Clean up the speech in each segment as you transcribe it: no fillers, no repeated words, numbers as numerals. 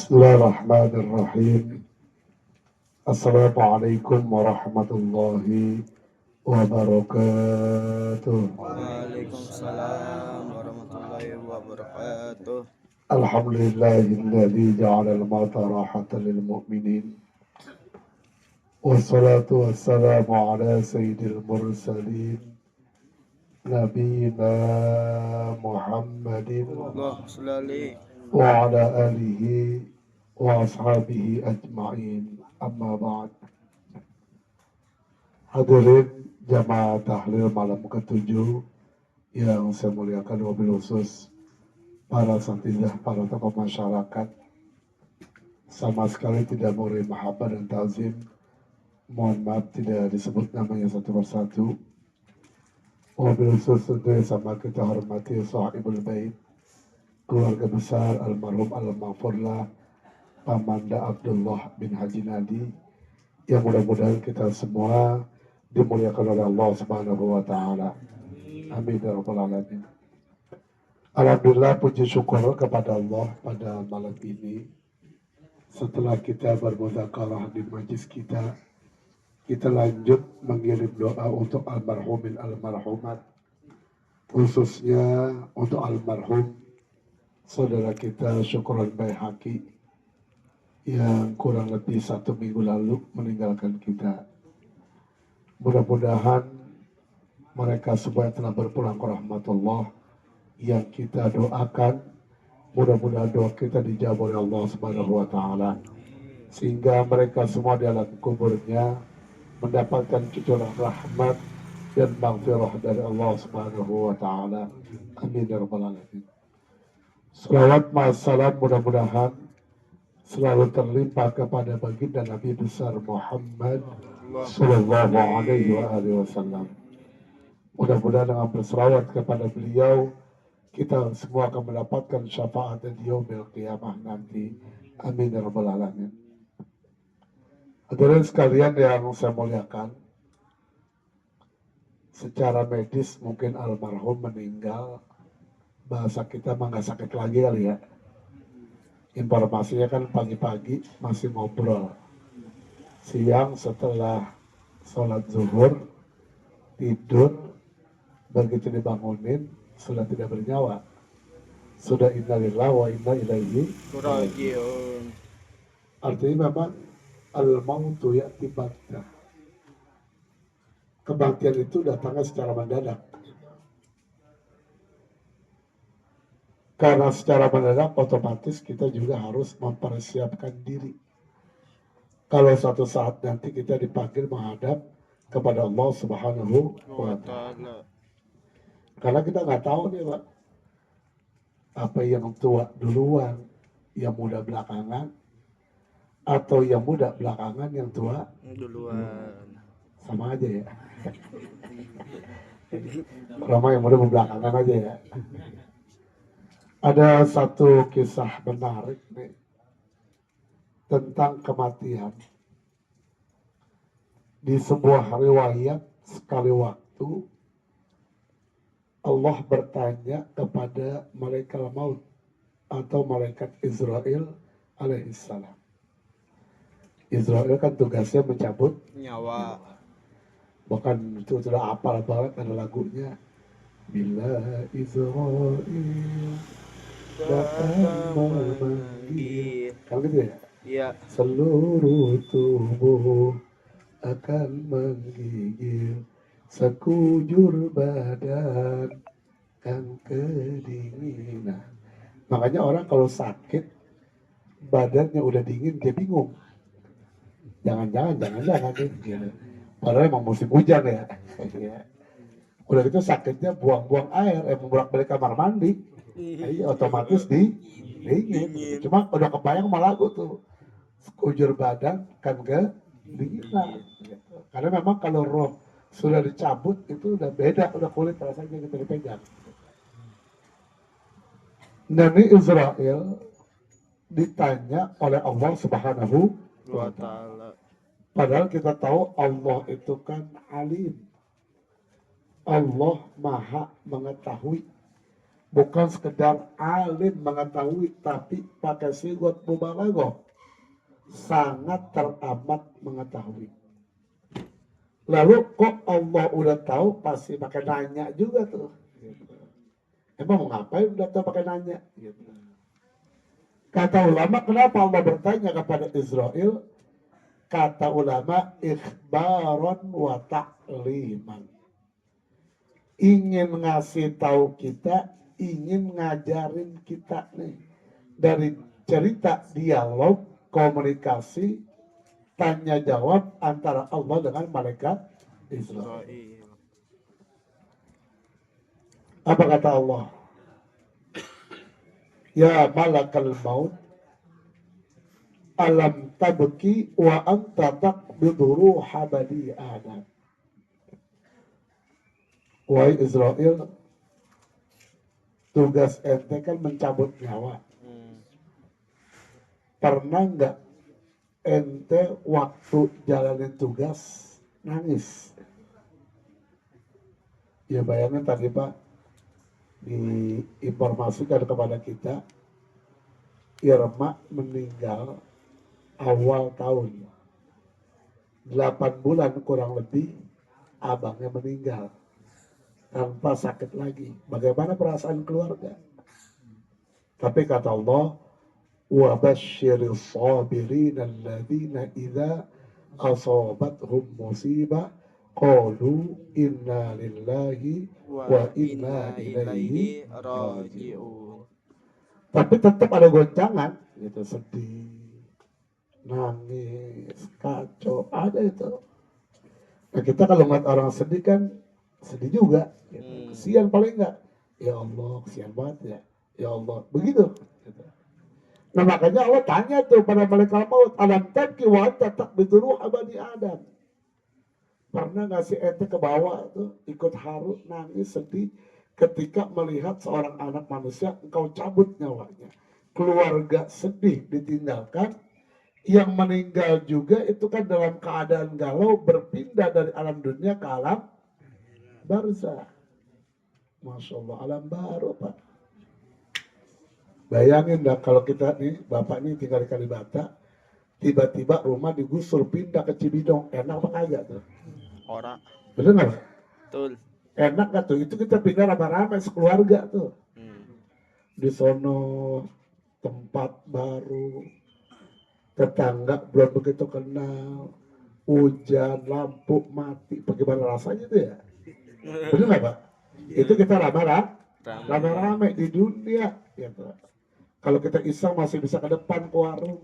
Bismillahirrahmanirrahim. Assalamualaikum warahmatullahi wabarakatuh. Waalaikumsalam warahmatullahi wabarakatuh. Alhamdulillahilladzi ja'ala al-mauta rahatan lil mu'minin. Wassalatu wassalamu ala sayyidil mursalin Nabiina Muhammadin Allah sholli wa ala alihi wa ashabihi ajma'in. Amma ba'd. Hadirin jamaah tahlil malam ke-7 yang saya muliakan, wabil khusus para santidah, para tokoh masyarakat, sama sekali tidak memberi mahabbah dan ta'zim. Mohon maaf tidak disebut namanya satu persatu. Wabil khusus tentu yang sama kita hormati sahibul bait, keluarga besar almarhum al-maghfurlah Pamanda Abdullah bin Haji Nadi, yang mudah-mudahan kita semua dimuliakan oleh Allah Subhanahu wa taala. Amin ya rabbal alamin. Alhamdulillah, puji syukur kepada Allah pada malam ini. Setelah kita bermudzakarah di majlis kita lanjut mengirim doa untuk almarhumin almarhumat, khususnya untuk almarhum saudara kita Syukron Baihaqi yang kurang lebih 1 minggu lalu meninggalkan kita. Mudah-mudahan mereka semua yang telah berpulang ke rahmatullah, yang kita doakan, mudah-mudahan doa kita dijawab oleh Allah Subhanahu wa taala, sehingga mereka semua di alam kuburnya mendapatkan cucuran rahmat dan maghfirah dari Allah Subhanahu wa taala. Amin ya rabbal alamin. Salawat ma'assalam mudah-mudahan selalu terlimpah kepada baginda Nabi besar Muhammad sallallahu alaihi wasallam. Mudah-mudahan dengan berselawat kepada beliau, kita semua akan mendapatkan syafaat di yaumil qiyamah nanti. Amin ya rabbal alamin. Hadirin sekalian yang saya muliakan, secara medis mungkin almarhum meninggal, bahasa kita mah nggak sakit lagi kali ya. Informasinya kan pagi-pagi masih ngobrol, siang setelah sholat zuhur tidur, begitu dibangunin sudah tidak bernyawa, sudah innalillahi wa inna ilaihi rajiun. Artinya memang al-mautu ya'ti baghtah, kematian itu datangnya secara mendadak. Karena secara mendadak otomatis kita juga harus mempersiapkan diri. Kalau suatu saat nanti kita dipanggil menghadap kepada Allah Subhanahu wa ta'ala. Karena kita nggak tahu nih Pak, apa yang tua duluan, yang muda belakangan, atau yang muda belakangan yang tua duluan. Sama aja ya. Rama yang muda belakangan aja ya. Ada satu kisah menarik nih tentang kematian. Di sebuah riwayat, sekali waktu Allah bertanya kepada malaikat maut atau malaikat Israel alaihissalam. Israel kan tugasnya mencabut nyawa. Bahkan itu sudah apal banget, ada lagunya. Bila Israel datang memanggil, kan gitu ya? Iya. Seluruh tubuh akan menggigil, sekujur badan kan kedinginan. Makanya orang kalau sakit badannya udah dingin dia bingung. Jangan-jangan gitu. Padahal emang musim hujan ya. Udah gitu sakitnya buang-buang air, bolak-balik kamar mandi. Jadi otomatis dingin. Cuma udah kebayang sama lagu tuh, sekujur badan kan kedinginan. Karena memang kalau roh sudah dicabut itu udah beda, udah kulit rasanya kita dipegang. Nabi Israel ditanya oleh Allah Subhanahu wa ta'ala. Padahal kita tahu Allah itu kan alim. Allah maha mengetahui Bukan sekedar alim mengetahui, tapi pakai sigot mubalaghah. Sangat teramat mengetahui. Lalu kok Allah udah tahu, pasti pakai nanya juga tuh. Gitu. Emang mau ngapain udah tahu pakai nanya? Gitu. Kata ulama, kenapa Allah bertanya kepada Israel? Kata ulama, ikhbaron wa ta'liman. Ingin ngasih tahu kita, ingin ngajarin kita nih. Dari cerita dialog, komunikasi, tanya jawab antara Allah dengan malaikat Israel. Israel. Apa kata Allah? Ya malakal maut, alam tabki wa anta taqbidu ruha bani Adam. Wahai Israel, tugas ente kan mencabut nyawa. Pernah nggak ente waktu jalanin tugas nangis? Ya bayangin tadi Pak, diinformasikan kepada kita, Irma meninggal awal tahun. 8 bulan kurang lebih, abangnya meninggal. Tanpa sakit lagi. Bagaimana perasaan keluarga? Tapi kata Allah, wa basyiril sabirin alladzina idza asabathum musibah qalu inna lillahi wa inna ilaihi raji'un. Tapi tetap ada goncangan, gitu, sedih, nangis, kacau, ada itu. Nah kita kalau ngeliat orang sedih kan sedih juga, gitu. Kesian paling enggak, ya Allah kesian banget ya, ya Allah, begitu. Gitu. Nah makanya Allah tanya tuh pada malaikat maut, alam tabki wa anta taqbidu ruha bani Adam. Pernah nggak sih ente ke bawah tuh ikut haru, nangis, sedih ketika melihat seorang anak manusia engkau cabut nyawanya, keluarga sedih ditinggalkan, yang meninggal juga itu kan dalam keadaan galau, berpindah dari alam dunia ke alam barzah. Masya Allah, alam baru Pak. Bayangin dah kalau kita nih, Bapak nih tinggal di Kalibata, tiba-tiba rumah digusur pindah ke Cibinong, enak apa kagak tuh? Orang. Bener nggak Pak? Betul. Enak gak tuh? Itu kita pindah rame-rame sekeluarga tuh. Di sono tempat baru, tetangga belum begitu kenal, hujan, lampu mati, bagaimana rasanya tuh ya? Bener nggak Pak? Itu kita rame-rame di dunia. Gitu. Kalau kita iseng masih bisa ke depan ke warung,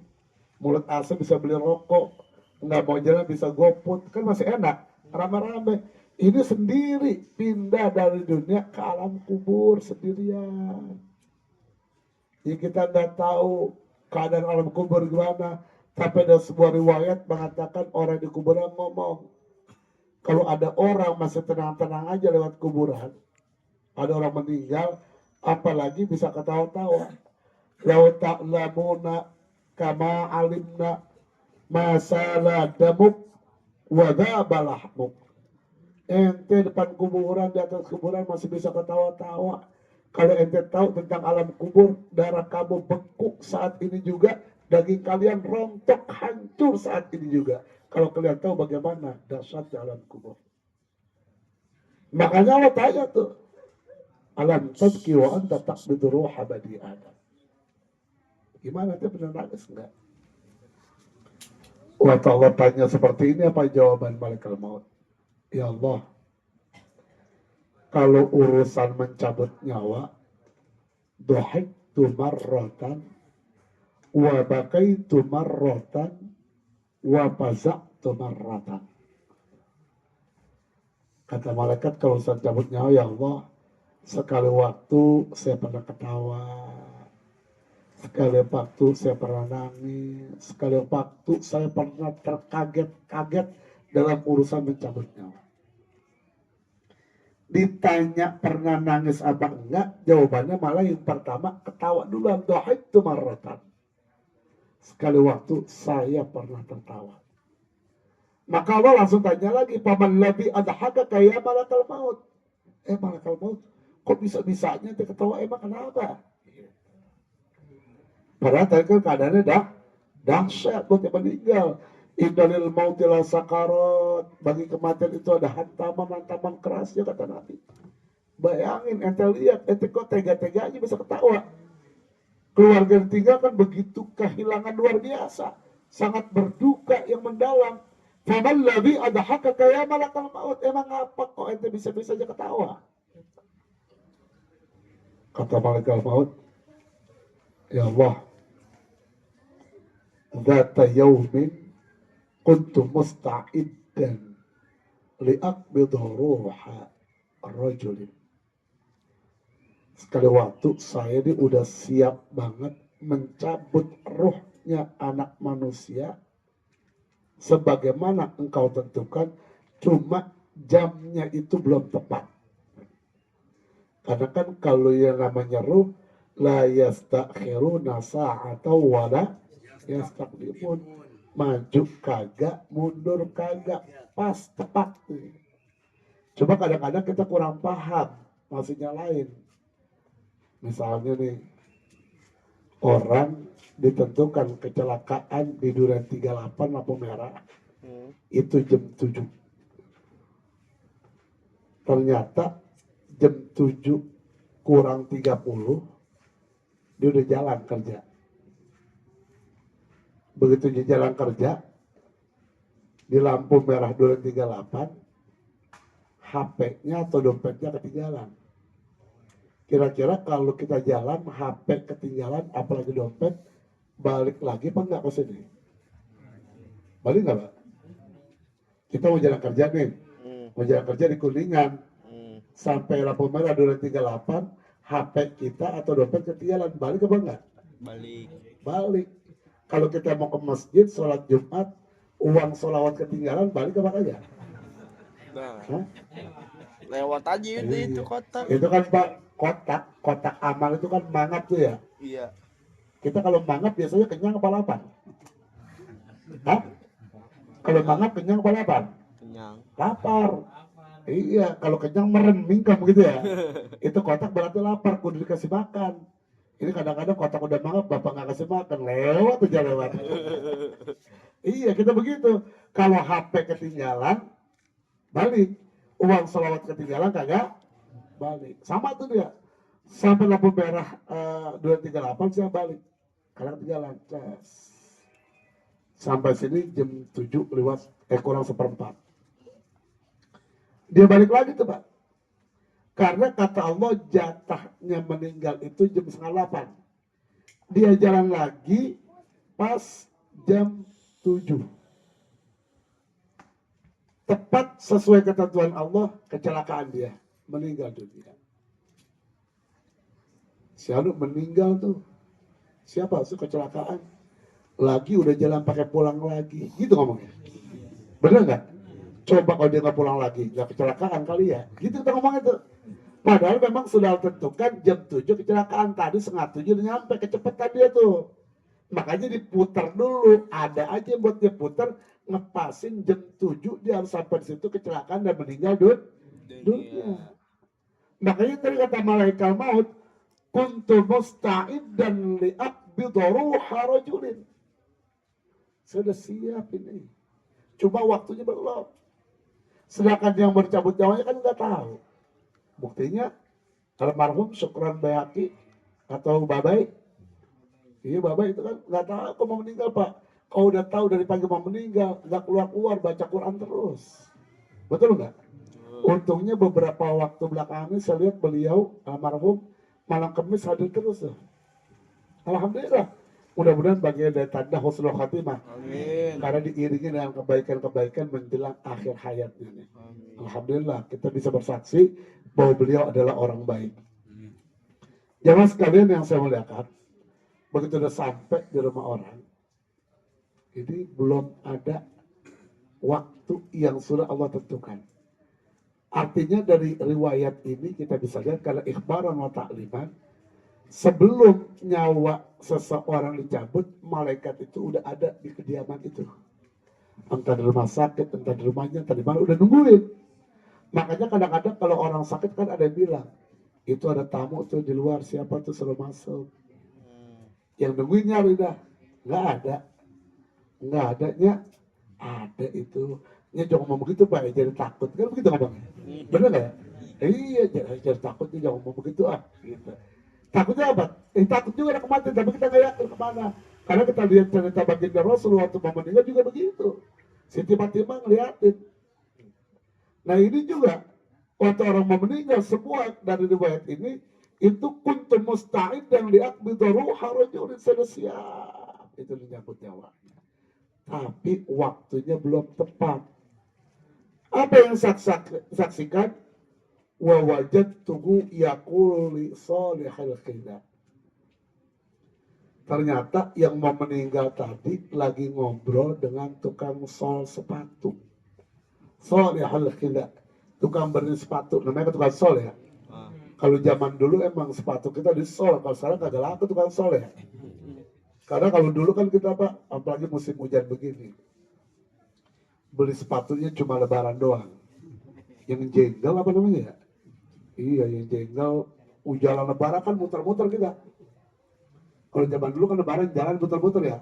mulut asem bisa beli rokok, nggak mau jalan bisa GoFood, kan masih enak, rame-rame. Ini sendiri pindah dari dunia ke alam kubur sendirian. Jadi kita nggak tahu keadaan alam kubur gimana. Tapi ada sebuah riwayat mengatakan orang di kuburan ngomong, kalau ada orang masih tenang-tenang aja lewat kuburan, ada orang meninggal, apalagi bisa ketawa-tawa. Lau ta'lamuna kama alimna masalah damuk wadabalahmuk. Ente depan kuburan, di atas kuburan masih bisa ketawa-tawa. Kalau ente tahu tentang alam kubur, darah kamu beku saat ini juga, daging kalian rontok hancur saat ini juga. Kalau kalian tahu bagaimana dahsyatnya alam kubur. Makanya Allah tanya tuh, alam tabki wa anta taqbidu ruha bani Adam. Gimana, dia benar nangis enggak? Waktu Allah tanya seperti ini, apa jawaban malaikat maut? Ya Allah, kalau urusan mencabut nyawa, dhahiktu marratan wa bakaitu marratan wa faza'tu marratan. Kata malaikat, kalau urusan cabut nyawa, ya Allah, sekali waktu saya pernah ketawa, sekali waktu saya pernah nangis, sekali waktu saya pernah terkaget-kaget dalam urusan mencabut nyawa. Ditanya pernah nangis apa enggak, jawabannya malah yang pertama ketawa duluan, dhahiktu marratan. Sekali waktu saya pernah tertawa. Maka Allah langsung tanya lagi, paman lebih adhaka kaya malakal maut. Malakal maut, Kok bisa-bisanya dia ketawa, emang kenapa? Padahal tadi kan keadaannya dahsyat buat yang meninggal. Indalil mautila sakarot, bagi kematian itu ada hantaman kerasnya kata Nabi. Bayangin, ente lihat, ente kok tega-teganya bisa ketawa. Keluarga yang tinggal kan begitu kehilangan luar biasa, sangat berduka yang mendalam. Faman ladzi adhaka ya malakal maut, emang apa kok ente bisa-bisa aja ketawa? Kata malaikat maut, ya Allah, dzata yaumin kuntu musta'iddan li'aqbidha ruha rajulin. Sekali waktu saya ini udah siap banget mencabut ruhnya anak manusia sebagaimana engkau tentukan, cuma jamnya itu belum tepat. Karena kan kalau yang namanya ruh, la yastakhiruna sa'ata wala yastaqdimun. Maju kagak, mundur kagak, pas tepat. Coba kadang-kadang kita kurang paham maksudnya lain. Misalnya nih, orang ditentukan kecelakaan di Duren 38 lampu merah, itu jam 7. Ternyata jam 7 kurang 30, dia udah jalan kerja. Begitu dia jalan kerja, di lampu merah Duren 38, HP-nya atau dompetnya ketinggalan. Kira-kira kalau kita jalan, HP ketinggalan, apalagi dompet, balik lagi apa enggak ke sini? Balik enggak, Pak? Kita mau jalan kerja nih, mau jalan kerja di Kuningan, sampai lampu merah Duren 38, HP kita atau dompet ketinggalan, balik apa enggak? Balik. Kalau kita mau ke masjid, sholat Jumat, uang sholawat ketinggalan, balik apa enggak? Nah, lewat aja itu kotak. Itu kan Pak, kotak amal itu kan mangap tuh ya. Iya. Kita kalau mangap biasanya kenyang apa lapar? Hah? Kalau mangap kenyang apa lapar? Kenyang. Lapar. Iya, kalau kenyang merem mingkem gitu ya. Itu kotak berarti lapar, kudu dikasih makan. Ini kadang-kadang kotak udah mangap, bapak nggak kasih makan, lewat aja lewat. Iya, kita begitu. Kalau HP ketinggalan, balik. Uang sholawat ketinggalan kagak balik. Sama tuh dia. Sampai lampu merah 238 saya balik. Karena ketinggalan. Sampai sini jam 7 lewat kurang seperempat. Dia balik lagi tuh Pak. Karena kata Allah jatahnya meninggal itu jam 7:30. Dia jalan lagi pas jam 7. Tepat sesuai ketentuan Allah, kecelakaan dia, meninggal dunia. Si Anu meninggal tuh, siapa sih kecelakaan? Lagi udah jalan pakai pulang lagi, gitu ngomongnya. Bener nggak? Coba kalau dia nggak pulang lagi, nggak kecelakaan kali ya? Gitu kita ngomong itu. Padahal memang sudah tentukan jam 7 kecelakaan, tadi 6:30 udah nyampe, kecepatan dia tuh. Makanya diputar dulu, ada aja buat dia putar, ngepasin jam 7 dia harus sampai di situ kecelakaan dan meninggal dunia. Makanya tadi kata malaikat maut, kuntu musta'iddan li'aqbidha ruha rajulin. Sudah siap ini. Cuma waktunya belum. Sedangkan yang bercabut nyawanya kan nggak tahu. Buktinya almarhum Syukran Bayaki atau Babai. Iya Babai itu kan nggak tahu kok mau meninggal Pak. Kau udah tahu dari pagi mau meninggal, nggak keluar baca Quran terus. Betul nggak? Untungnya beberapa waktu belakangan ini saya lihat beliau almarhum malam Kamis hadir terus. Alhamdulillah. Mudah-mudahan bagian dari tanda husnul khatimah. Amin. Karena diiringi dengan kebaikan-kebaikan menjelang akhir hayatnya. Amin. Alhamdulillah kita bisa bersaksi bahwa beliau adalah orang baik. Jamaah sekalian yang saya muliakan, begitu sudah sampai di rumah orang, ini belum ada waktu yang sudah Allah tentukan. Artinya dari riwayat ini kita bisa lihat karena ikhbaran wa ta'liman, sebelum nyawa seseorang dicabut, malaikat itu udah ada di kediaman itu. Entah di rumah sakit, entah di rumahnya, entah di mana, udah nungguin. Makanya kadang-kadang kalau orang sakit kan ada yang bilang, itu ada tamu tuh di luar, siapa tuh suruh masuk. Yang nungguin nyari dah, nggak ada, ada itu. Ya jangan ngomong begitu Pak, jadi takut kan begitu ngomongnya. Bener nggak ya? Iya, jadi takut jangan ngomong begitu gitu. Takutnya apa? Takut juga ada kematian, tapi kita nggak yakin kemana. Karena kita lihat cerita baginda Rasul waktu mau meninggal juga begitu. Siti Fatimah ngeliatin. Nah ini juga waktu orang mau meninggal, semua dari riwayat ini itu kuntum musta'id yang liakbidu ruha rajulin, sudah siap itu menyambut nyawanya, tapi waktunya belum tepat. Apa yang saksikan? Wa wajadtuhu yaqulu li salihil khidam. Ternyata yang mau meninggal tadi lagi ngobrol dengan tukang sol sepatu. Salihil khidam, tukang benerin sepatu, namanya tukang sol ya. Kalau zaman dulu emang sepatu kita di sol, kalau sekarang kagak laku tukang sol ya. Karena kalau dulu kan kita apalagi musim hujan begini, beli sepatunya cuma lebaran doang. Yang jenggal apa namanya ya? Iya, yang jenggal ujalan lebaran kan muter-muter kita. Kalau zaman dulu kan lebaran jalan muter-muter ya.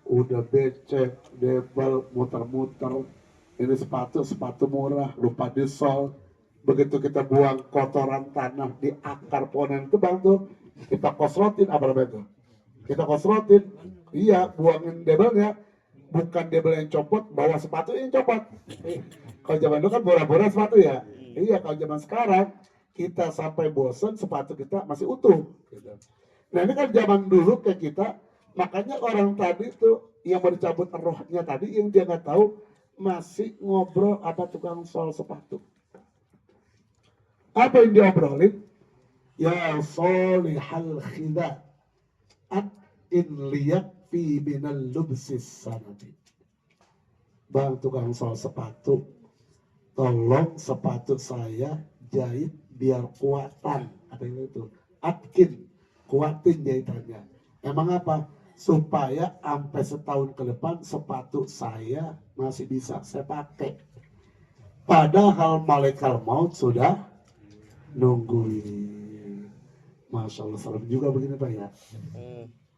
Udah becek, debel, muter-muter. Ini sepatu murah, lupa di sol. Begitu kita buang kotoran tanah di akar pohon yang tebal tuh, kita kosrotin apa namanya itu? Kita kosrotin, iya, buangin debelnya. Bukan debel yang copot, bawa sepatu yang copot. Kalau zaman dulu kan bora-bora sepatu ya. Iya, kalau zaman sekarang kita sampai bosan sepatu kita masih utuh. Gitu. Nah ini kan zaman dulu kayak kita, makanya orang tadi tuh yang mau dicabut rohnya tadi, yang dia nggak tahu masih ngobrol apa tukang sol sepatu. Apa yang diobrolin? Ya solihal khida in liyak fi minal lubsis sanati. Bang tukang sol sepatu, tolong sepatu saya jahit biar kuatan. Ada yang itu. Atkin, kuatin jahitannya. Emang apa? Supaya sampai setahun ke depan sepatu saya masih bisa saya pakai. Padahal malaikat maut sudah nungguin. Masya Allah, salam juga begini Pak ya.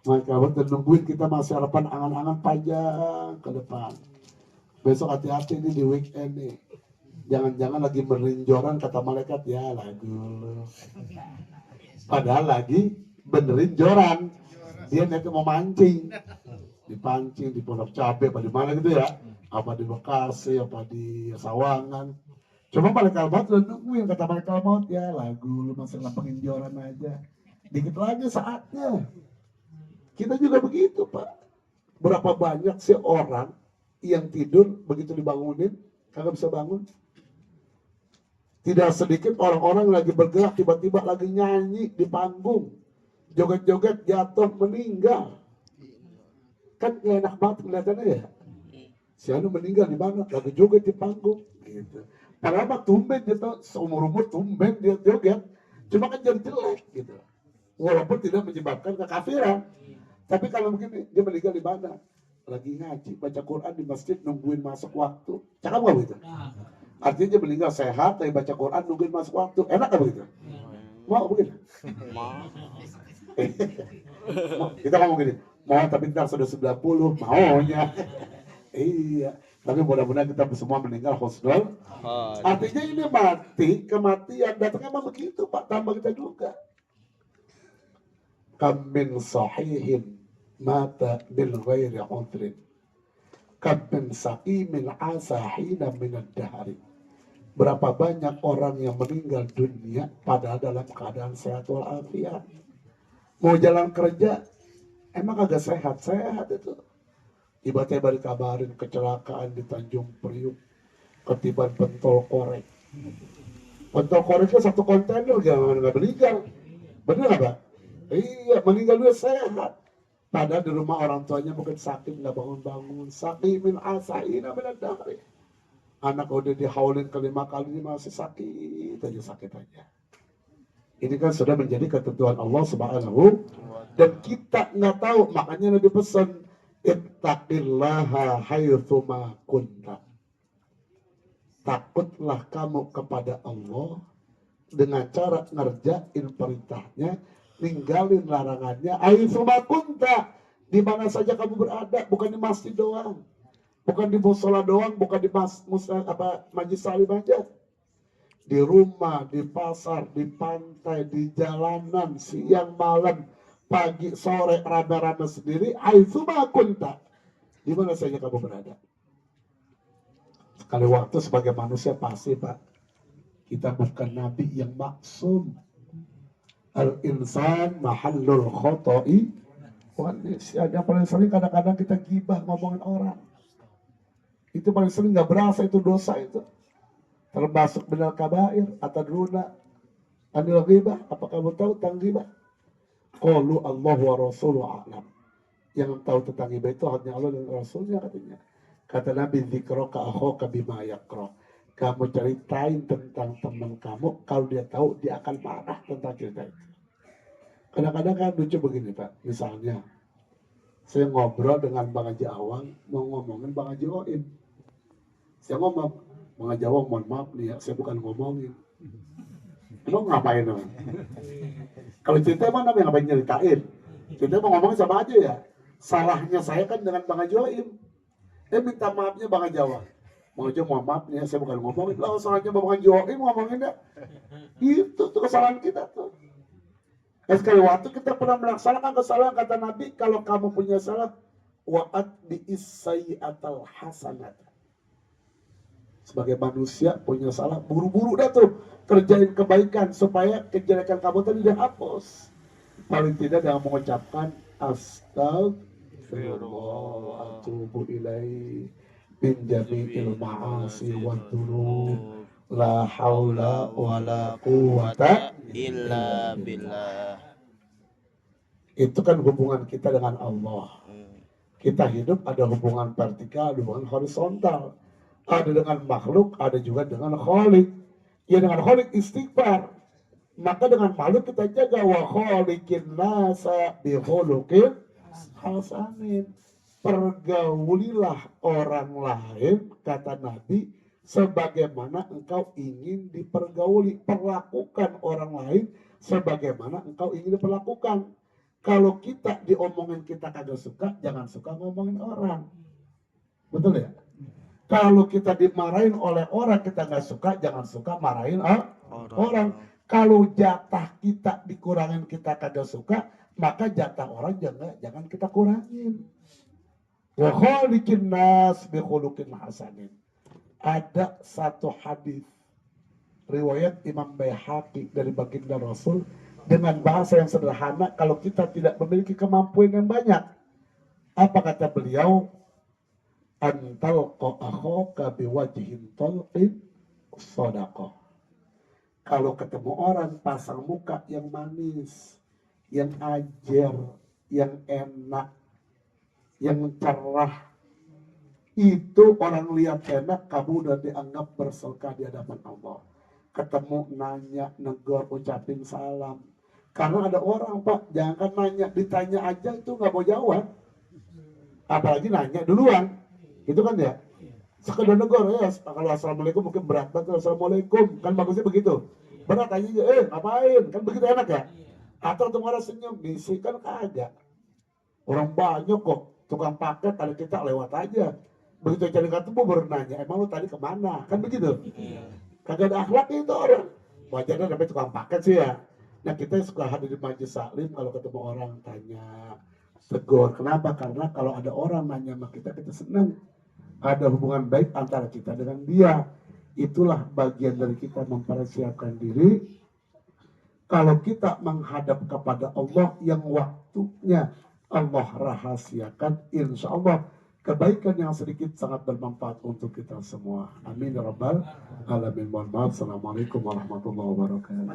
Malaikat maut dan nungguin, kita masih harapan angan-angan panjang ke depan. Besok hati-hati nih di weekend nih. Jangan-jangan lagi merinjoran kata malaikat, ya lagu lu. Padahal lagi benerin joran. Dia nanti mau mancing. Dipancing di Pondok Cabe apa di mana gitu ya. Apa di Bekasi, apa di Sawangan. Cuma malaikat maut udah nungguin, kata malaikat maut, ya lagu lu masih lempengin joran aja. Dikit lagi saatnya. Kita juga begitu Pak. Berapa banyak sih orang yang tidur begitu dibangunin kagak bisa bangun. Tidak sedikit orang-orang lagi bergerak tiba-tiba lagi nyanyi di panggung, joget-joget jatuh meninggal. Kan gak enak banget kelihatannya ya. Si anu meninggal di mana? Lagi joget di panggung. Gitu. Padahal mah tumben dia tuh seumur-umur tumben dia joget, cuma kan jadi jelek gitu. Walaupun tidak menyebabkan kekafiran. Tapi kalau begini dia meninggal di mana? Lagi ngaji, baca Quran di masjid, nungguin masuk waktu. Cakap gak begitu? Artinya dia meninggal sehat, tapi baca Quran, nungguin masuk waktu. Enak gak begitu? Mau begitu? Kita ngomong gini, mau tapi ntar sudah 90, maunya. Iya, tapi mudah-mudahan kita semua meninggal husnul. Artinya ini mati, kematian, datangnya memang begitu Pak, tambah kita juga. Kam min sahihin mata bil ghairi udrin, kam min saqimin asa hina minad dahari. Berapa banyak orang yang meninggal dunia padahal dalam keadaan sehat walafiat. Mau jalan kerja emang agak sehat itu. Tiba-tiba dikabarin kecelakaan di Tanjung Priuk, ketiban pentol korek. Pentol koreknya satu kontainer, nggak meninggal. Bener nggak Pak? Iya, meninggal dia sehat. Padahal di rumah orang tuanya mungkin sakit, nggak bangun-bangun. Sakimin asaina minad dahri. Anak udah dihaulin kelima kali ini masih sakit aja. Ini kan sudah menjadi ketentuan Allah Subhanahu. Dan kita nggak tahu, makanya Nabi pesan, ittaqillaha haitsuma kunta. Takutlah kamu kepada Allah dengan cara ngerjain perintahnya, ninggalin larangannya. Aitsuma kunta, di mana saja kamu berada, bukan di masjid doang, bukan di musola doang, bukan di majlis salim aja. Di rumah, di pasar, di pantai, di jalanan, siang malam, pagi sore, rame-rame sendiri. Aitsuma kunta, di mana saja kamu berada. Sekali waktu sebagai manusia pasti, Pak, kita bukan nabi yang maksum. Al-insan mahallul khoto'i. Yang paling sering kadang-kadang kita gibah ngomongin orang. Itu paling sering nggak berasa itu dosa itu. Termasuk minal kabair atau druna. Anil ghibah. Apa kamu tahu tentang ghibah? Qalu Allah wa rasuluhu a'lam. Yang tahu tentang ghibah itu hanya Allah dan Rasulnya katanya. Kata Nabi, dzikraka akhaka bima yakra. Kamu ceritain tentang teman kamu, kalau dia tahu dia akan marah tentang cerita itu. Kadang-kadang kan lucu begini Pak, misalnya saya ngobrol dengan Bang Haji Awang, mau ngomongin Bang Haji Oim. Saya ngomong, Bang Haji Awang mohon maaf nih ya, saya bukan ngomongin. Emang ngapain namanya? Kalau cerita emang namanya ngapain nyeritain? Cerita mau ngomongin sama aja ya. Salahnya saya kan dengan Bang Haji Oim. Minta maafnya Bang Haji Awang. Bang Haji mohon maaf nih ya, saya bukan ngomongin. Lah salahnya Bang Haji Oim ngomongin dah. Itu tuh kesalahan kita tuh. Sekali waktu kita pernah melaksanakan kesalahan, kata Nabi, kalau kamu punya salah, wa'at bi'is-sayyi'atal hasanat. Sebagai manusia punya salah, buru-buru dah tuh kerjain kebaikan supaya kejelekan kamu tadi dihapus. Paling tidak dengan mengucapkan astagfirullah atubu ilaihi min jami'il ma'asi wa dzunub. La haula wa la quwata illa billah. Itu kan hubungan kita dengan Allah. Kita hidup ada hubungan vertikal, ada hubungan horizontal. Ada dengan makhluk, ada juga dengan khalik. Ya dengan khalik istighfar. Maka dengan makhluk kita jaga wa khaliqin nasa bi khuluqin hasanin. Pergaulilah orang lain, kata Nabi, sebagaimana engkau ingin dipergauli. Perlakukan orang lain sebagaimana engkau ingin diperlakukan. Kalau kita diomongin kita kagak suka, jangan suka ngomongin orang. Betul ya? Kalau kita dimarahin oleh orang kita nggak suka, jangan suka marahin orang. Kalau jatah kita dikurangin kita kagak suka, maka jatah orang jangan kita kurangin. Wa khaliqin nas bi khuluqin hasanin. Ada satu hadis riwayat Imam Baihaqi dari baginda Rasul dengan bahasa yang sederhana. Kalau kita tidak memiliki kemampuan yang banyak, apa kata beliau? Antalqa akhaka biwajhin talqin shadaqah. Kalau ketemu orang pasang muka yang manis, yang ajer, yang enak, yang cerah, itu orang lihat enak, kamu udah dianggap bersedekah di hadapan Allah. Ketemu nanya, negor, ucapin salam. Karena ada orang Pak, jangan nanya, ditanya aja itu nggak mau jawab. Apalagi nanya duluan, gitu kan ya. Sekedar negor ya, kalau assalamualaikum mungkin berat banget, assalamualaikum kan bagusnya begitu. Berat aja, ngapain, kan begitu enak ya. Atau ketemu orang senyum, bisi kan kagak. Orang banyak kok, tukang paket ada kita lewat aja. Begitu cari ketemu baru nanya, emang lu tadi kemana? Kan begitu. Kagak ada akhlak itu orang. Wajarnya namanya tukang paket sih ya. Nah kita suka hadir di majelis salim, kalau ketemu orang tanya, tegur. Kenapa? Karena kalau ada orang nanya sama kita senang. Ada hubungan baik antara kita dengan dia. Itulah bagian dari kita mempersiapkan diri. Kalau kita menghadap kepada Allah yang waktunya Allah rahasiakan, insya Allah kebaikan yang sedikit sangat bermanfaat untuk kita semua. Amin ya rabbal alamin. Mohon maaf. Assalamualaikum warahmatullahi wabarakatuh.